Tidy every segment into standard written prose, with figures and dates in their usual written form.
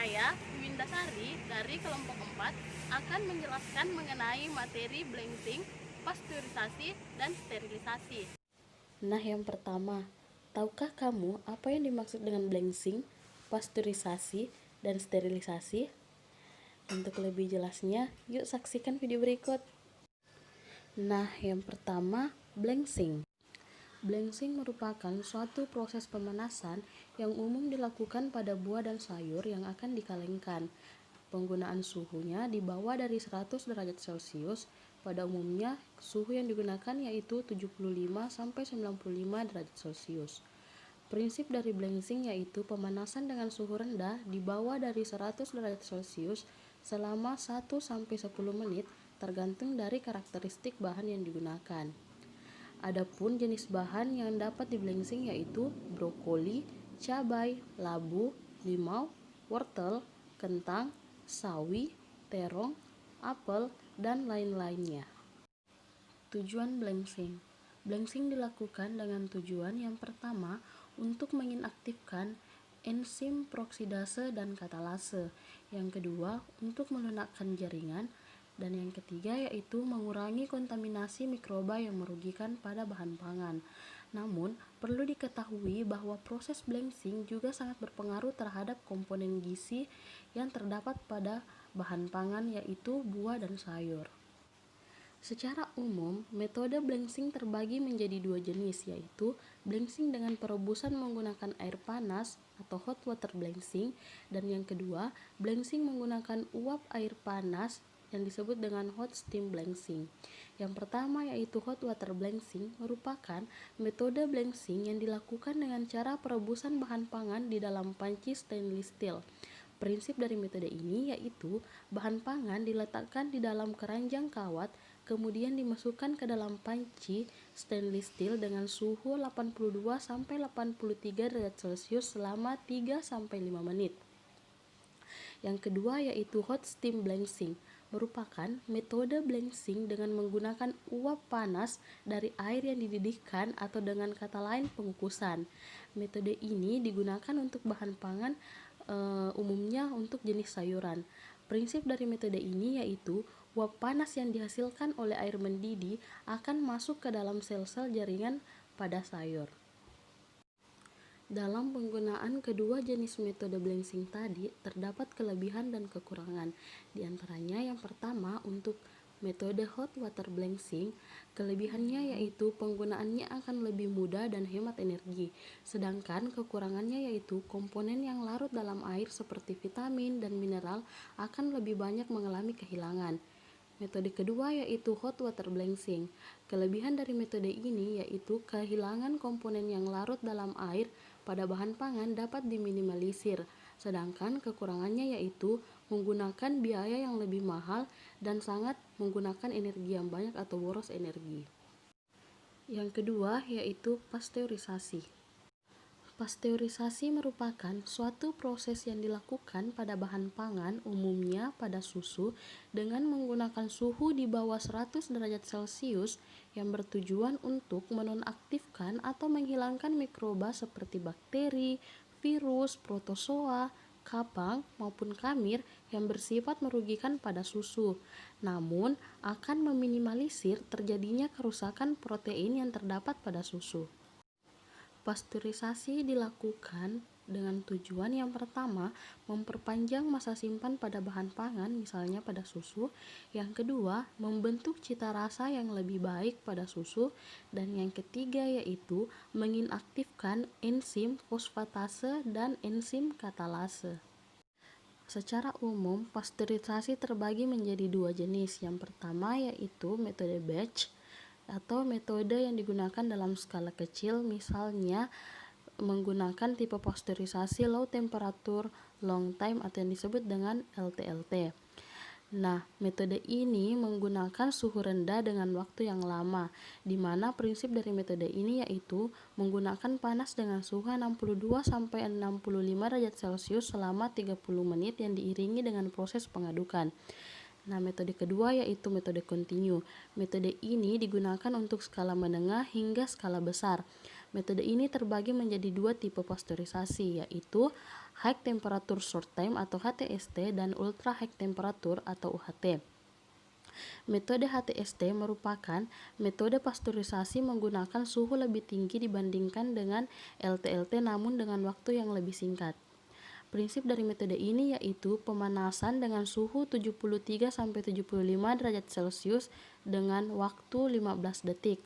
Saya, Windasari dari kelompok 4 akan menjelaskan mengenai materi blending, pasteurisasi, dan sterilisasi. Nah, yang pertama, tahukah kamu apa yang dimaksud dengan blending, pasteurisasi, dan sterilisasi? Untuk lebih jelasnya, yuk saksikan video berikut. Nah, yang pertama, blending. Blending merupakan suatu proses pemanasan yang umum dilakukan pada buah dan sayur yang akan dikalengkan. Penggunaan suhunya di bawah dari 100 derajat Celcius. Pada umumnya, suhu yang digunakan yaitu 75-95 derajat Celcius. Prinsip dari blending yaitu pemanasan dengan suhu rendah di bawah dari 100 derajat Celcius selama 1-10 menit tergantung dari karakteristik bahan yang digunakan. Adapun jenis bahan yang dapat di-blending yaitu brokoli, cabai, labu, limau, wortel, kentang, sawi, terong, apel, dan lain-lainnya. Tujuan blending. Blending dilakukan dengan tujuan yang pertama untuk menginaktifkan enzim proksidase dan katalase, yang kedua untuk melunakkan jaringan, dan yang ketiga yaitu mengurangi kontaminasi mikroba yang merugikan pada bahan pangan. Namun, perlu diketahui bahwa proses blending juga sangat berpengaruh terhadap komponen gizi yang terdapat pada bahan pangan yaitu buah dan sayur. Secara umum, metode blending terbagi menjadi dua jenis, yaitu blending dengan perebusan menggunakan air panas atau hot water blending, dan yang kedua, blending menggunakan uap air panas yang disebut dengan hot steam blending. Yang pertama yaitu hot water blending merupakan metode blending yang dilakukan dengan cara perebusan bahan pangan di dalam panci stainless steel. Prinsip dari metode ini yaitu bahan pangan diletakkan di dalam keranjang kawat, kemudian dimasukkan ke dalam panci stainless steel dengan suhu 82-83 derajat Celcius selama 3-5 menit. Yang kedua yaitu hot steam blending, merupakan metode blending dengan menggunakan uap panas dari air yang dididihkan atau dengan kata lain pengukusan. Metode ini digunakan untuk bahan pangan umumnya untuk jenis sayuran. Prinsip dari metode ini yaitu uap panas yang dihasilkan oleh air mendidih akan masuk ke dalam sel-sel jaringan pada sayur. Dalam penggunaan kedua jenis metode blending tadi, terdapat kelebihan dan kekurangan. Di antaranya yang pertama untuk metode hot water blending, kelebihannya yaitu penggunaannya akan lebih mudah dan hemat energi. Sedangkan kekurangannya yaitu komponen yang larut dalam air seperti vitamin dan mineral akan lebih banyak mengalami kehilangan. Metode kedua yaitu hot water blending. Kelebihan dari metode ini yaitu kehilangan komponen yang larut dalam air pada bahan pangan dapat diminimalisir, sedangkan kekurangannya yaitu menggunakan biaya yang lebih mahal dan sangat menggunakan energi yang banyak atau boros energi. Yang kedua yaitu pasteurisasi. Pasteurisasi merupakan suatu proses yang dilakukan pada bahan pangan, umumnya pada susu, dengan menggunakan suhu di bawah 100 derajat Celcius yang bertujuan untuk menonaktifkan atau menghilangkan mikroba seperti bakteri, virus, protozoa, kapang, maupun kamir yang bersifat merugikan pada susu. Namun, akan meminimalisir terjadinya kerusakan protein yang terdapat pada susu. Pasteurisasi dilakukan dengan tujuan yang pertama, memperpanjang masa simpan pada bahan pangan, misalnya pada susu. Yang kedua, membentuk cita rasa yang lebih baik pada susu. Dan yang ketiga yaitu menginaktifkan enzim fosfatase dan enzim katalase. Secara umum, pasteurisasi terbagi menjadi dua jenis. Yang pertama yaitu metode batch atau metode yang digunakan dalam skala kecil, misalnya menggunakan tipe pasteurisasi low temperature long time atau yang disebut dengan LTLT. Nah, metode ini menggunakan suhu rendah dengan waktu yang lama, di mana prinsip dari metode ini yaitu menggunakan panas dengan suhu 62-65 derajat Celcius selama 30 menit yang diiringi dengan proses pengadukan. Nah, metode kedua yaitu metode continue. Metode ini digunakan untuk skala menengah hingga skala besar. Metode ini terbagi menjadi dua tipe pasteurisasi, yaitu High Temperature Short Time atau HTST dan Ultra High Temperature atau UHT. Metode HTST merupakan metode pasteurisasi menggunakan suhu lebih tinggi dibandingkan dengan LTLT namun dengan waktu yang lebih singkat. Prinsip dari metode ini yaitu pemanasan dengan suhu 73-75 derajat Celcius dengan waktu 15 detik.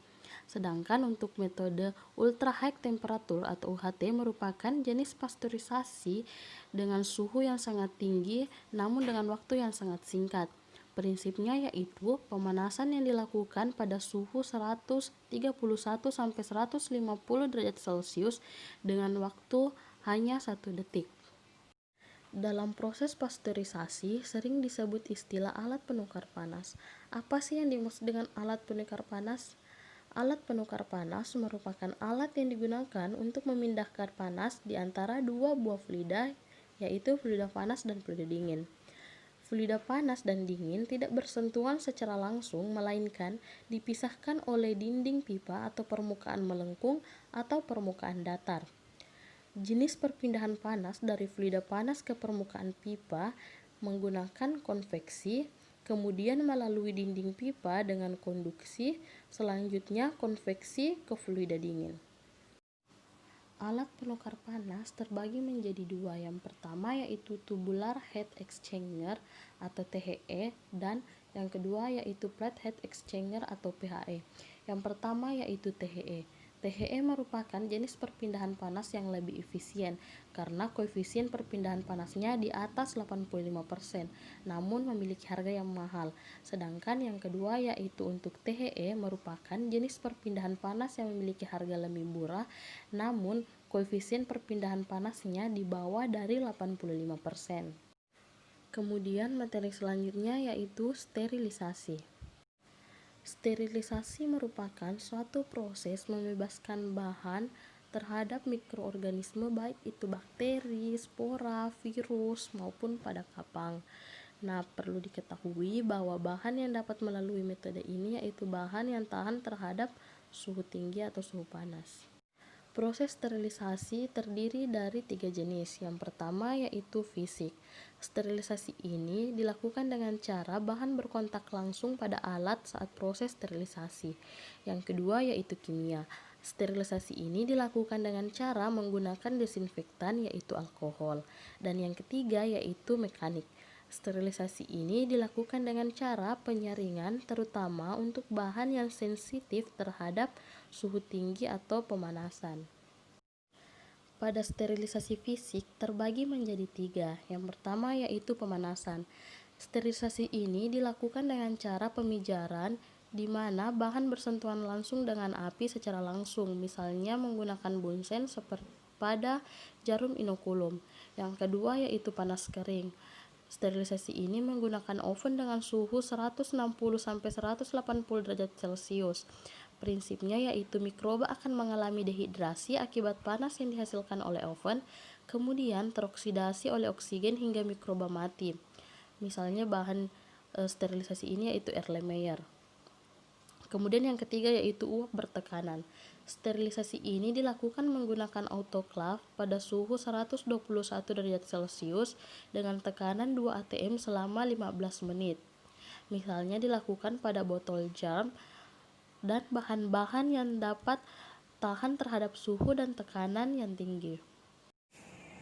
Sedangkan untuk metode ultra high temperature atau UHT merupakan jenis pasteurisasi dengan suhu yang sangat tinggi namun dengan waktu yang sangat singkat. Prinsipnya yaitu pemanasan yang dilakukan pada suhu 131-150 derajat Celcius dengan waktu hanya 1 detik. Dalam proses pasteurisasi sering disebut istilah alat penukar panas. Apa sih yang dimaksud dengan alat penukar panas? Alat penukar panas merupakan alat yang digunakan untuk memindahkan panas di antara dua buah fluida, yaitu fluida panas dan fluida dingin. Fluida panas dan dingin tidak bersentuhan secara langsung, melainkan dipisahkan oleh dinding pipa atau permukaan melengkung atau permukaan datar. Jenis perpindahan panas dari fluida panas ke permukaan pipa menggunakan konveksi, kemudian melalui dinding pipa dengan konduksi, selanjutnya konveksi ke fluida dingin. Alat penukar panas terbagi menjadi dua. Yang pertama yaitu tubular heat exchanger atau THE dan yang kedua yaitu plate heat exchanger atau PHE. Yang pertama yaitu THE. THE merupakan jenis perpindahan panas yang lebih efisien karena koefisien perpindahan panasnya di atas 85%, namun memiliki harga yang mahal. Sedangkan yang kedua yaitu untuk THE merupakan jenis perpindahan panas yang memiliki harga lebih murah, namun koefisien perpindahan panasnya di bawah dari 85%. Kemudian materi selanjutnya yaitu sterilisasi. Sterilisasi merupakan suatu proses membebaskan bahan terhadap mikroorganisme baik itu bakteri, spora, virus, maupun pada kapang. Nah, perlu diketahui bahwa bahan yang dapat melalui metode ini yaitu bahan yang tahan terhadap suhu tinggi atau suhu panas. Proses sterilisasi terdiri dari 3 jenis. Yang pertama yaitu fisik. Sterilisasi ini dilakukan dengan cara bahan berkontak langsung pada alat saat proses sterilisasi. Yang kedua yaitu kimia. Sterilisasi ini dilakukan dengan cara menggunakan desinfektan yaitu alkohol. Dan yang ketiga yaitu mekanik. Sterilisasi ini dilakukan dengan cara penyaringan terutama untuk bahan yang sensitif terhadap suhu tinggi atau pemanasan. Pada sterilisasi fisik terbagi menjadi 3. Yang pertama yaitu pemanasan. Sterilisasi ini dilakukan dengan cara pemijaran di mana bahan bersentuhan langsung dengan api secara langsung, misalnya menggunakan bunsen seperti pada jarum inokulum. Yang kedua yaitu panas kering. Sterilisasi ini menggunakan oven dengan suhu 160-180 derajat Celcius. Prinsipnya yaitu mikroba akan mengalami dehidrasi akibat panas yang dihasilkan oleh oven, kemudian teroksidasi oleh oksigen hingga mikroba mati. Misalnya bahan sterilisasi ini yaitu Erlenmeyer. Kemudian yang ketiga yaitu uap bertekanan. Sterilisasi ini dilakukan menggunakan autoclave pada suhu 121 derajat Celcius dengan tekanan 2 atm selama 15 menit. Misalnya dilakukan pada botol jam dan bahan-bahan yang dapat tahan terhadap suhu dan tekanan yang tinggi.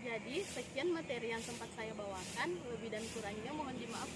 Jadi, sekian materi yang sempat saya bawakan. Lebih dan kurangnya mohon dimaafkan.